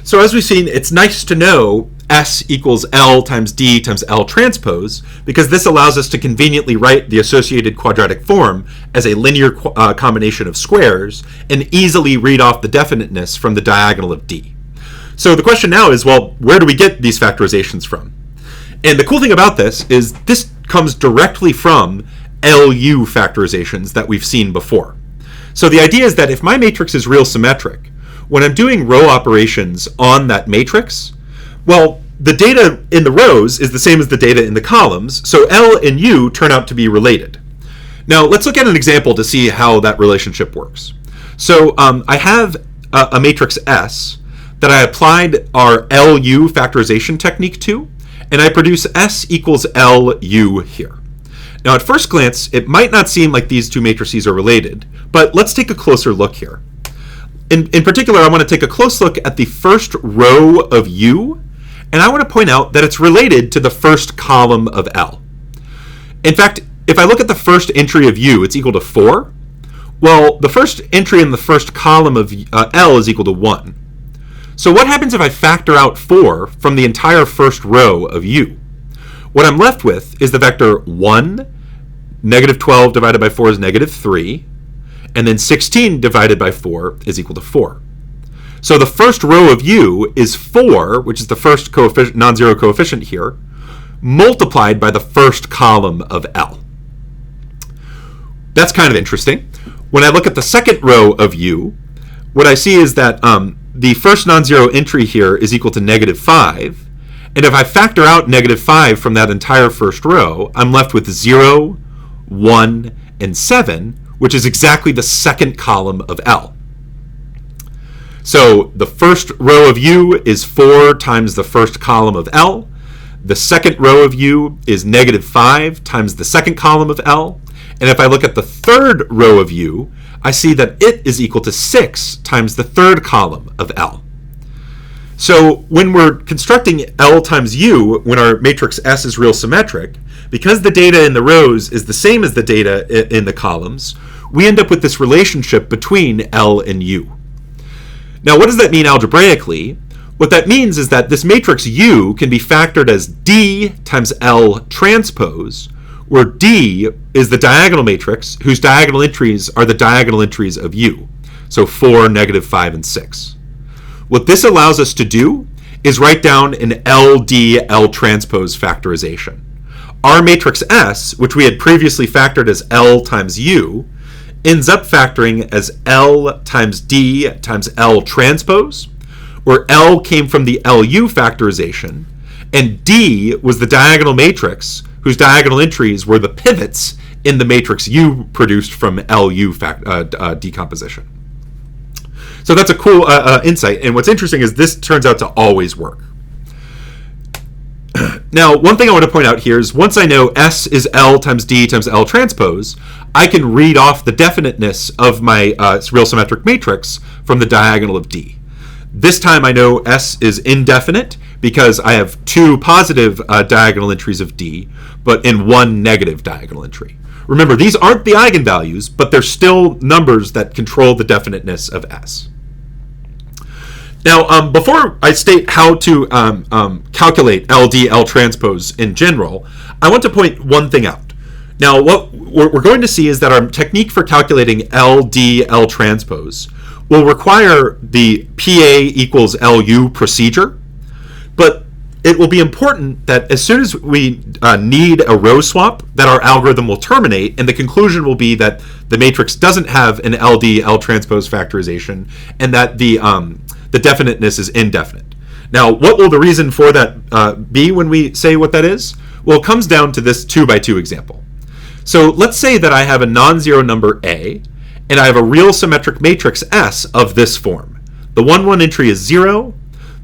So as we've seen, it's nice to know S equals L times D times L transpose, because this allows us to conveniently write the associated quadratic form as a linear combination of squares and easily read off the definiteness from the diagonal of D. So the question now is, well, where do we get these factorizations from? And the cool thing about this is this comes directly from LU factorizations that we've seen before. So the idea is that if my matrix is real symmetric, when I'm doing row operations on that matrix, well, the data in the rows is the same as the data in the columns, so L and U turn out to be related. Now, let's look at an example to see how that relationship works. So I have a matrix S that I applied our LU factorization technique to, and I produce S equals LU here. Now, at first glance, it might not seem like these two matrices are related, but let's take a closer look here. In particular, I want to take a close look at the first row of U, and I want to point out that it's related to the first column of L. In fact, if I look at the first entry of U, it's equal to 4. Well, the first entry in the first column of L is equal to 1. So what happens if I factor out 4 from the entire first row of U? What I'm left with is the vector 1, negative 12 divided by 4 is negative 3, and then 16 divided by 4 is equal to 4. So the first row of U is 4, which is the first non-zero coefficient here, multiplied by the first column of L. That's kind of interesting. When I look at the second row of U, what I see is that the first non-zero entry here is equal to negative 5, and if I factor out negative 5 from that entire first row, I'm left with 0, 1, and 7, which is exactly the second column of L. So the first row of U is 4 times the first column of L. The second row of U is negative 5 times the second column of L. And if I look at the third row of U, I see that it is equal to 6 times the third column of L. So when we're constructing L times U, when our matrix S is real symmetric, because the data in the rows is the same as the data in the columns, we end up with this relationship between L and U. Now, what does that mean algebraically? What that means is that this matrix U can be factored as D times L transpose, where D is the diagonal matrix whose diagonal entries are the diagonal entries of U. So 4, negative 5, and 6. What this allows us to do is write down an LD-L transpose factorization. Our matrix S, which we had previously factored as L times U, ends up factoring as L times D times L transpose, where L came from the LU factorization, and D was the diagonal matrix whose diagonal entries were the pivots in the matrix U produced from LU decomposition. So that's a cool insight, and what's interesting is this turns out to always work. Now, one thing I want to point out here is once I know S is L times D times L transpose, I can read off the definiteness of my real symmetric matrix from the diagonal of D. This time I know S is indefinite because I have 2 positive diagonal entries of D, but in 1 negative diagonal entry. Remember, these aren't the eigenvalues, but they're still numbers that control the definiteness of S. Now, before I state how to calculate LD-L transpose in general, I want to point one thing out. Now, what we're going to see is that our technique for calculating LD-L transpose will require the PA equals LU procedure, but it will be important that as soon as we need a row swap, that our algorithm will terminate, and the conclusion will be that the matrix doesn't have an LD-L transpose factorization, and that the definiteness is indefinite. Now, what will the reason for that be when we say what that is? Well, it comes down to this 2x2 example. So let's say that I have a non-zero number A, and I have a real symmetric matrix S of this form. The 1, 1 entry is 0,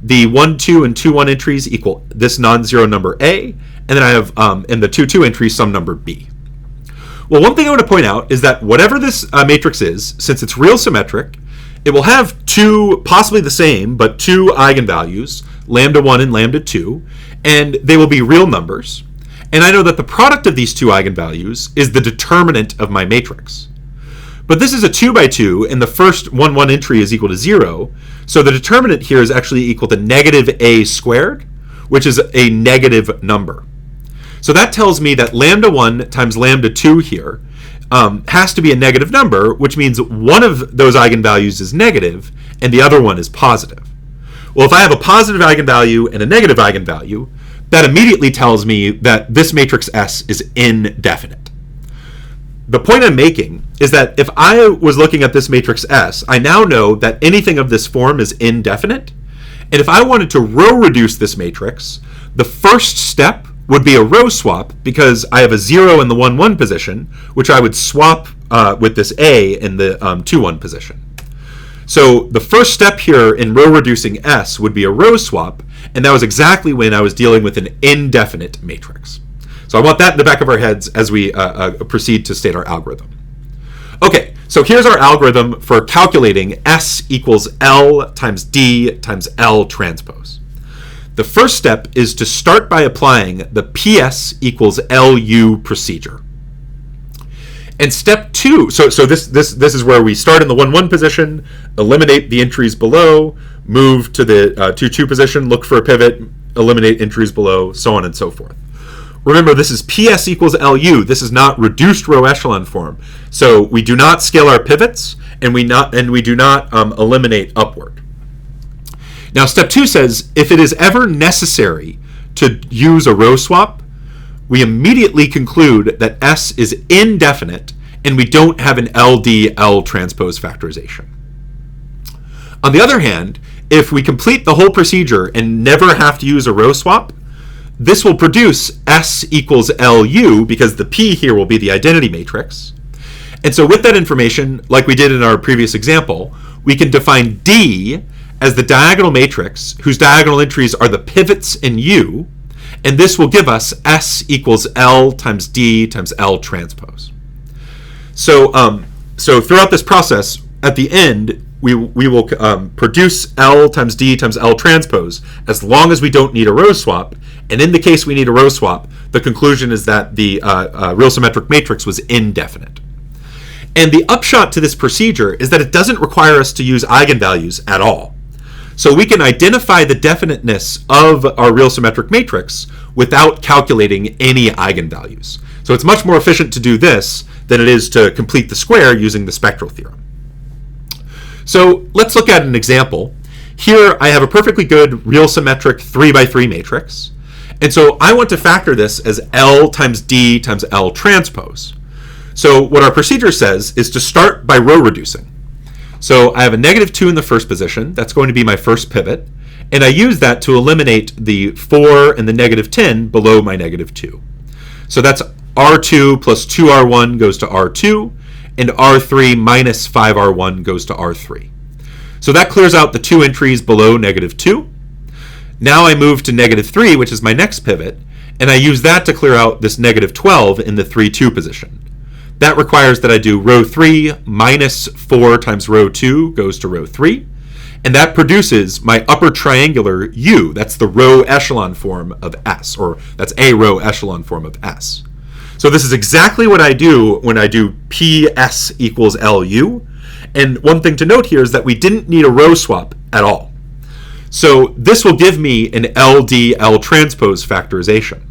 the 1, 2, and 2, 1 entries equal this non-zero number A, and then I have in the 2, 2 entries some number B. Well, one thing I want to point out is that whatever this matrix is, since it's real symmetric, it will have 2, possibly the same, but 2 eigenvalues, lambda 1 and lambda 2, and they will be real numbers. And I know that the product of these 2 eigenvalues is the determinant of my matrix. But this is a 2 by 2, and the first 1, 1 entry is equal to 0. So the determinant here is actually equal to negative a squared, which is a negative number. So that tells me that lambda 1 times lambda 2 here has to be a negative number, which means one of those eigenvalues is negative and the other one is positive. Well, if I have a positive eigenvalue and a negative eigenvalue, that immediately tells me that this matrix S is indefinite. The point I'm making is that if I was looking at this matrix S, I now know that anything of this form is indefinite. And if I wanted to row reduce this matrix, the first step would be a row swap, because I have a 0 in the 1, 1 position, which I would swap with this A in the 2, 1 position. So the first step here in row reducing S would be a row swap, and that was exactly when I was dealing with an indefinite matrix. So I want that in the back of our heads as we proceed to state our algorithm. Okay, so here's our algorithm for calculating S equals L times D times L transpose. The first step is to start by applying the PS equals LU procedure. And step 2, so this is where we start in the 1, 1 position, eliminate the entries below, move to the 2, 2 position, look for a pivot, eliminate entries below, so on and so forth. Remember, this is PS equals LU. This is not reduced row echelon form. So we do not scale our pivots, and we do not eliminate upward. Now, step 2 says if it is ever necessary to use a row swap, we immediately conclude that S is indefinite, and we don't have an LDL transpose factorization. On the other hand, if we complete the whole procedure and never have to use a row swap, this will produce S equals LU, because the P here will be the identity matrix. And so with that information, like we did in our previous example, we can define D as the diagonal matrix whose diagonal entries are the pivots in U, and this will give us S equals L times D times L transpose. So throughout this process, at the end, we will produce L times D times L transpose as long as we don't need a row swap. And in the case we need a row swap, the conclusion is that the real symmetric matrix was indefinite. And the upshot to this procedure is that it doesn't require us to use eigenvalues at all. So we can identify the definiteness of our real symmetric matrix without calculating any eigenvalues. So it's much more efficient to do this than it is to complete the square using the spectral theorem. So let's look at an example. Here I have a perfectly good real symmetric 3 by 3 matrix. And so I want to factor this as L times D times L transpose. So what our procedure says is to start by row reducing. So I have a negative 2 in the first position. That's going to be my first pivot. And I use that to eliminate the 4 and the negative 10 below my negative 2. So that's R2 plus 2R1 goes to R2, and R3 minus 5R1 goes to R3. So that clears out the 2 entries below negative 2. Now I move to negative 3, which is my next pivot, and I use that to clear out this negative 12 in the 3, 2 position. That requires that I do row 3 minus 4 times row 2 goes to row 3, and that produces my upper triangular U. That's the row echelon form of S, or that's a row echelon form of S. So this is exactly what I do when I do PS equals LU. And one thing to note here is that we didn't need a row swap at all. So this will give me an LDL transpose factorization.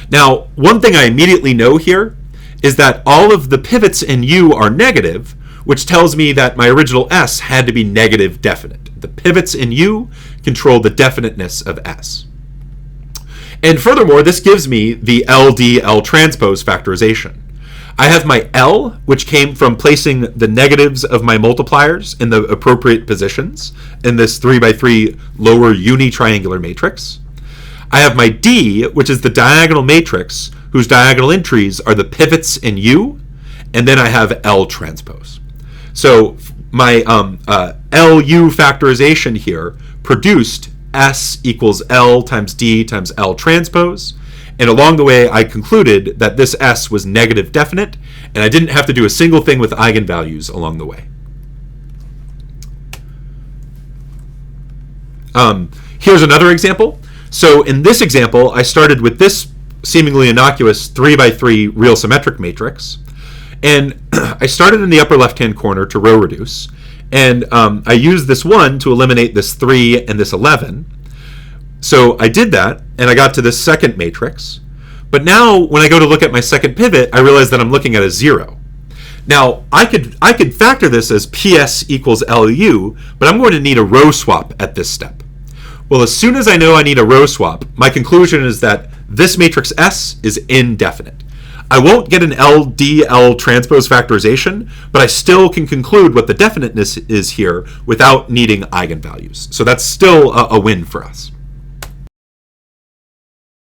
Now, one thing I immediately know here is that all of the pivots in U are negative, which tells me that my original S had to be negative definite. The pivots in U control the definiteness of S. And furthermore, this gives me the LDL transpose factorization. I have my L, which came from placing the negatives of my multipliers in the appropriate positions in this 3 by 3 lower unitriangular matrix. I have my D, which is the diagonal matrix whose diagonal entries are the pivots in U, and then I have L transpose. So my LU factorization here produced S equals L times D times L transpose, and along the way I concluded that this S was negative definite, and I didn't have to do a single thing with eigenvalues along the way. Here's another example. So in this example, I started with this seemingly innocuous 3 by 3 real symmetric matrix, And I started in the upper left-hand corner to row reduce, and I used this 1 to eliminate this 3 and this 11. So I did that, and I got to this second matrix. But now, when I go to look at my second pivot, I realize that I'm looking at a 0. Now, I could factor this as PS equals LU, but I'm going to need a row swap at this step. Well, as soon as I know I need a row swap, my conclusion is that this matrix S is indefinite. I won't get an LDL transpose factorization, but I still can conclude what the definiteness is here without needing eigenvalues. So that's still a win for us.